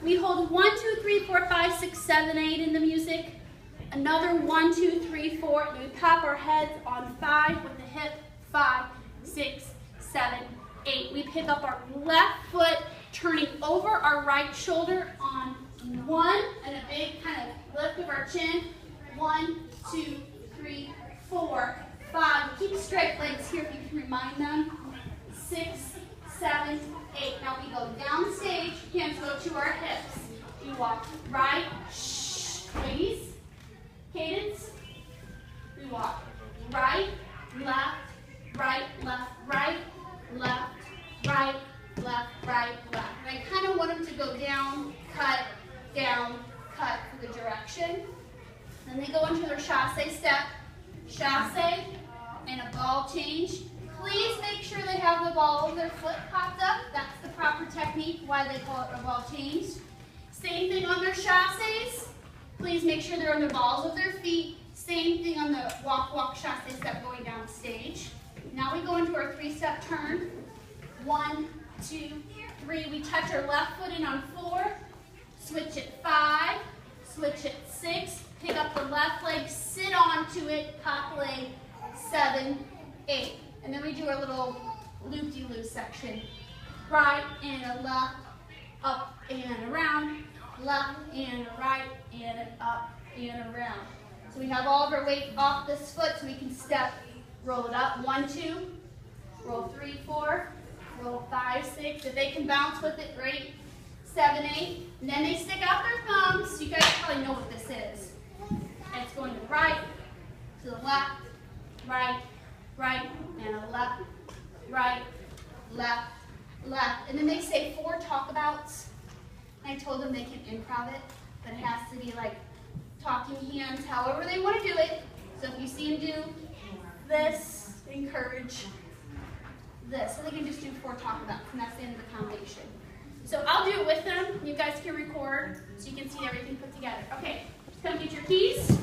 We hold 1, 2, 3, 4, 5, 6, 7, 8 in the music. Another 1, 2, 3, 4. And we pop our heads on 5 with the hip. 5, 6, 7, 8. We pick up our left foot, turning over our right shoulder on 1, and a big kind of lift of our chin. 1, 2, 3, 4, 5. Keep straight legs here if you can remind them. 6, 7, 8. Now we go down stage, hands go to our hips. We walk right, ladies, cadence. We walk right, left, right, left, right, left, right, left, right, left. And I kind of want them to go down, cut for the direction. Then they go into their chasse step, chasse, and a ball change. Please make sure they have the ball of their foot popped up. That's the proper technique, why they call it a ball change. Same thing on their chasses. Please make sure they're on the balls of their feet. Same thing on the walk, chasse step going down stage. Now we go into our 3-step turn. 1, 2, 3. We touch our left foot in on 4. Switch at 5. Switch at 6. Pick up the left leg, sit onto it, pop leg, 7, 8. And then we do our little loop-de-loop section. Right and a left, up and around, left and a right, and up and around. So we have all of our weight off this foot so we can step, roll it up, 1, 2, roll 3, 4, roll 5, 6. If they can bounce with it, great. 7, 8. And then they stick out their thumbs. You guys probably know what this is. And it's going to right, to the left, right, and a left, right, left, left. And then they say 4 talkabouts. I told them they can improv it, but it has to be like talking hands, however they want to do it. So if you see them do this, encourage this. So they can just do 4 talkabouts, and that's the end of the combination. So I'll do it with them. You guys can record so you can see everything put together. Okay, just come get your keys.